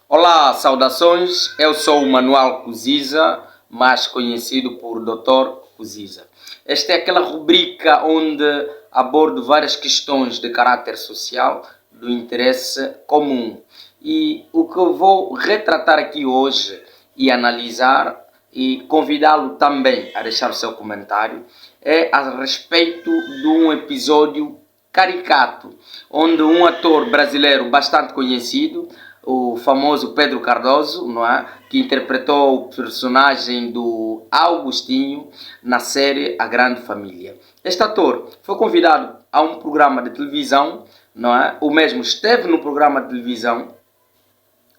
Olá, saudações. Eu sou o Manuel Kuziza, mais conhecido por Dr. Kuziza. Esta é aquela rubrica onde abordo várias questões de caráter social do interesse comum. E o que eu vou retratar aqui hoje e analisar e convidá-lo também a deixar o seu comentário é a respeito de um episódio caricato, onde um ator brasileiro bastante conhecido, o famoso Pedro Cardoso, não é? Que interpretou o personagem do Augustinho na série A Grande Família. Este ator foi convidado a um programa de televisão, não é? O mesmo esteve no programa de televisão,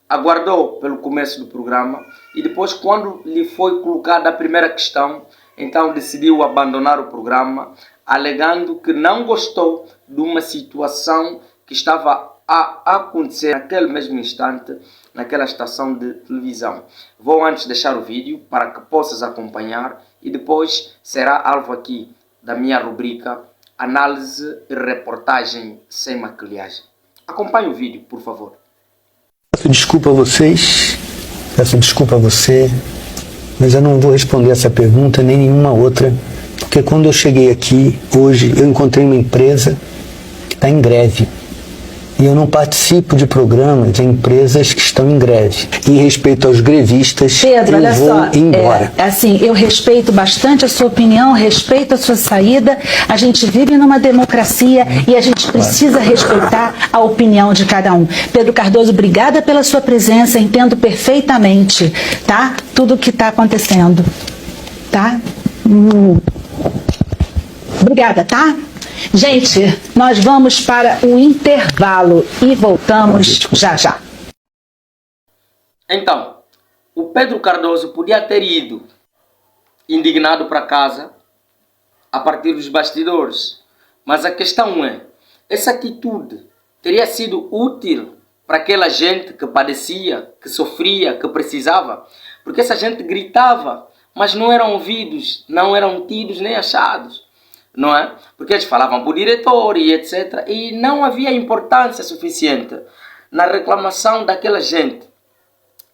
aguardou pelo começo do programa e depois, quando lhe foi colocada a primeira questão, então decidiu abandonar o programa, alegando que não gostou de uma situação que estava a acontecer naquele mesmo instante, naquela estação de televisão. Vou antes deixar o vídeo para que possas acompanhar e depois será alvo aqui da minha rubrica Análise e Reportagem Sem Maquilhagem. Acompanhe o vídeo, por favor. Peço desculpa a vocês, peço desculpa a você, mas eu não vou responder essa pergunta nem nenhuma outra, porque quando eu cheguei aqui hoje, eu encontrei uma empresa que está em greve. E eu não participo de programas de empresas que estão em greve. Em respeito aos grevistas, Pedro, olha vou só, embora. Assim, eu respeito bastante a sua opinião, respeito a sua saída. A gente vive numa democracia e a gente precisa respeitar a opinião de cada um. Pedro Cardoso, obrigada pela sua presença, entendo perfeitamente, tá? Tudo o que está acontecendo, tá? Obrigada, tá? Gente, nós vamos para o intervalo e voltamos já já. Então, o Pedro Cardoso podia ter ido indignado para casa a partir dos bastidores. Mas a questão é, essa atitude teria sido útil para aquela gente que padecia, que sofria, que precisava? Porque essa gente gritava, mas não eram ouvidos, não eram tidos nem achados. Não é? Porque eles falavam para o diretor e etc. E não havia importância suficiente na reclamação daquela gente.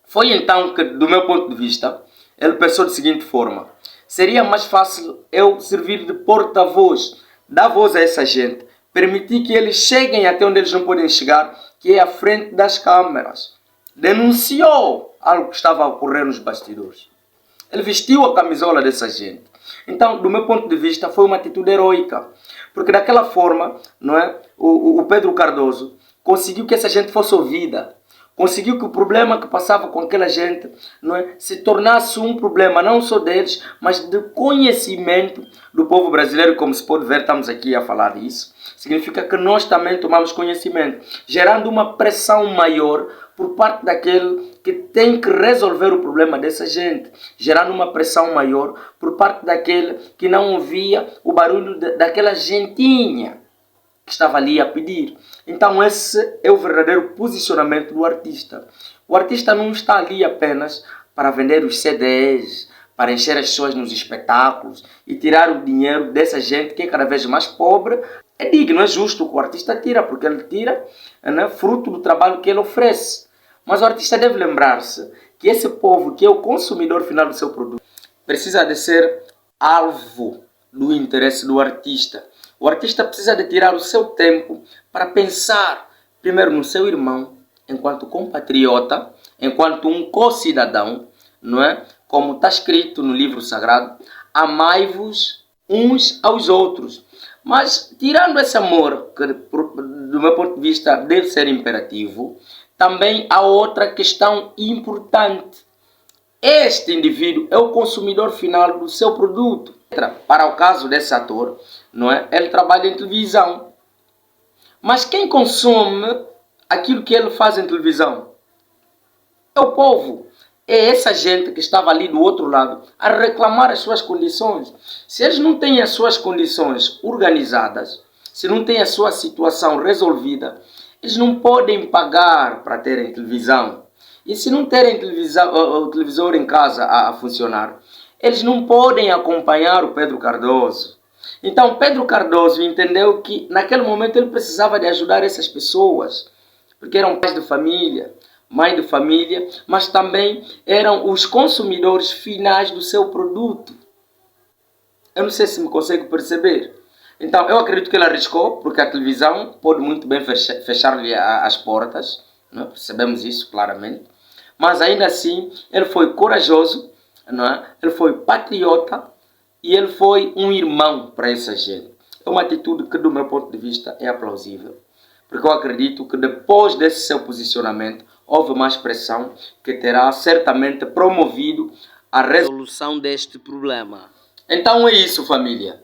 Foi então que, do meu ponto de vista, ele pensou da seguinte forma: seria mais fácil eu servir de porta-voz, dar voz a essa gente, permitir que eles cheguem até onde eles não podem chegar, que é à frente das câmeras. Denunciou algo que estava a ocorrer nos bastidores. Ele vestiu a camisola dessa gente. Então, do meu ponto de vista, foi uma atitude heroica. Porque daquela forma, não é? O Pedro Cardoso conseguiu que essa gente fosse ouvida. Conseguiu que o problema que passava com aquela gente, não é? Se tornasse um problema não só deles, mas de conhecimento do povo brasileiro. Como se pode ver, estamos aqui a falar disso. Significa que nós também tomamos conhecimento, gerando uma pressão maior por parte daquele que tem que resolver o problema dessa gente, gerando uma pressão maior por parte daquele que não ouvia o barulho daquela gentinha que estava ali a pedir. Então esse é o verdadeiro posicionamento do artista. O artista não está ali apenas para vender os CDs, para encher as pessoas nos espetáculos e tirar o dinheiro dessa gente que é cada vez mais pobre. É digno, é justo o que o artista tira, porque ele tira, né, fruto do trabalho que ele oferece. Mas o artista deve lembrar-se que esse povo, que é o consumidor final do seu produto, precisa de ser alvo do interesse do artista. O artista precisa de tirar o seu tempo para pensar primeiro no seu irmão, enquanto compatriota, enquanto um co-cidadão, não é? Como está escrito no livro sagrado, amai-vos uns aos outros. Mas, tirando esse amor, que do meu ponto de vista deve ser imperativo, também há outra questão importante. Este indivíduo é o consumidor final do seu produto. Para o caso desse ator, não é? Ele trabalha em televisão. Mas quem consome aquilo que ele faz em televisão? É o povo. É essa gente que estava ali do outro lado a reclamar as suas condições. Se eles não têm as suas condições organizadas, se não têm a sua situação resolvida, eles não podem pagar para terem televisão. E se não terem o televisor em casa a funcionar, eles não podem acompanhar o Pedro Cardoso. Então Pedro Cardoso entendeu que naquele momento ele precisava de ajudar essas pessoas, porque eram pais de família, mãe de família, mas também eram os consumidores finais do seu produto. Eu não sei se me consegue perceber. Então, eu acredito que ele arriscou, porque a televisão pode muito bem fechar-lhe as portas, não é? Percebemos isso claramente. Mas ainda assim, ele foi corajoso, não é? Ele foi patriota e ele foi um irmão para essa gente. É uma atitude que, do meu ponto de vista, é aplausível. Porque eu acredito que depois desse seu posicionamento, houve uma expressão que terá certamente promovido a resolução deste problema. Então é isso, família.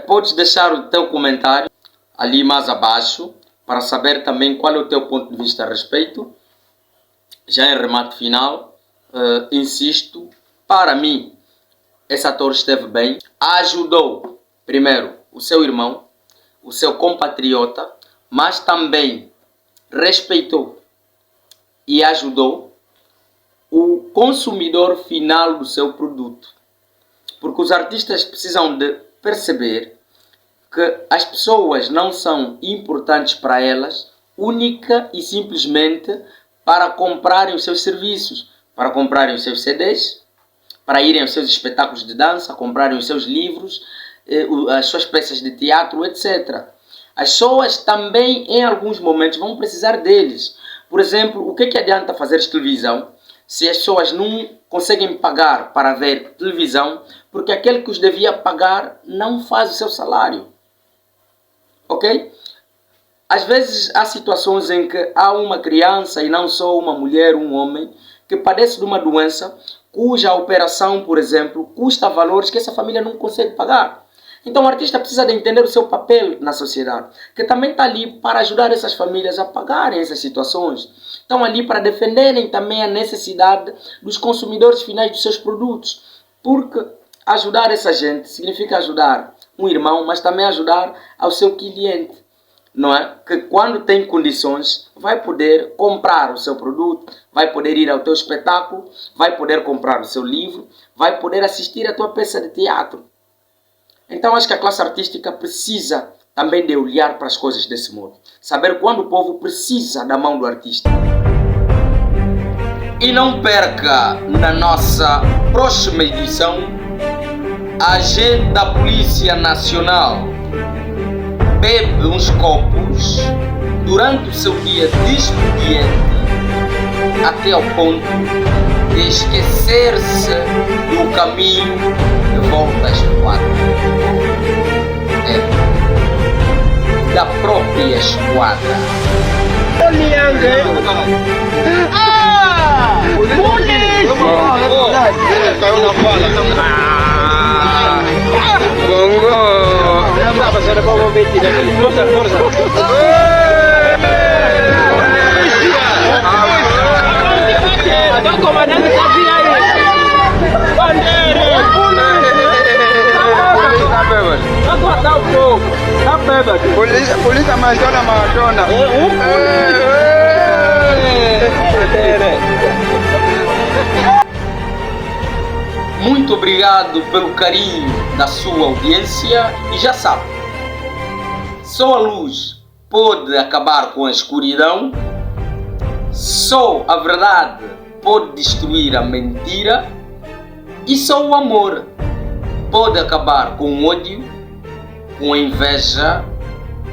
Podes deixar o teu comentário ali mais abaixo para saber também qual é o teu ponto de vista a respeito. Já em remate final, insisto, para mim, esse ator esteve bem. Ajudou, primeiro, o seu irmão, o seu compatriota, mas também respeitou e ajudou o consumidor final do seu produto. Porque os artistas precisam de perceber que as pessoas não são importantes para elas única e simplesmente para comprarem os seus serviços, para comprarem os seus CDs, para irem aos seus espetáculos de dança, comprarem os seus livros, as suas peças de teatro, etc. As pessoas também, em alguns momentos, vão precisar deles. Por exemplo, o que adianta fazer televisão se as pessoas não conseguem pagar para ver televisão porque aquele que os devia pagar não faz o seu salário? Ok? Às vezes há situações em que há uma criança, e não só uma mulher, um homem, que padece de uma doença cuja operação, por exemplo, custa valores que essa família não consegue pagar. Então o artista precisa de entender o seu papel na sociedade, que também está ali para ajudar essas famílias a pagarem essas situações. Estão ali para defenderem também a necessidade dos consumidores finais dos seus produtos. Porque ajudar essa gente significa ajudar um irmão, mas também ajudar ao seu cliente. Não é? Que quando tem condições vai poder comprar o seu produto, vai poder ir ao teu espetáculo, vai poder comprar o seu livro, vai poder assistir a tua peça de teatro. Então acho que a classe artística precisa também de olhar para as coisas desse modo. Saber quando o povo precisa da mão do artista. E não perca na nossa próxima edição a agente da Polícia Nacional bebe uns copos durante o seu dia de expediente até ao ponto de esquecer-se do caminho de volta à esquadra. Da própria esquadra. Caiu na bala. O comandante tá vindo aí. Bandeira, vai guardar o fogo. Tá bêbado. Polícia maratona. Muito obrigado pelo carinho da sua audiência e já sabe, só a luz pode acabar com a escuridão, só a verdade pode destruir a mentira e só o amor pode acabar com o ódio, com a inveja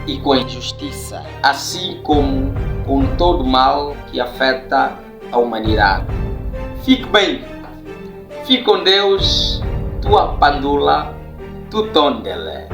e com a injustiça, assim como com todo o mal que afeta a humanidade. Fique bem. Fique com Deus, tua pandula, tu tondele.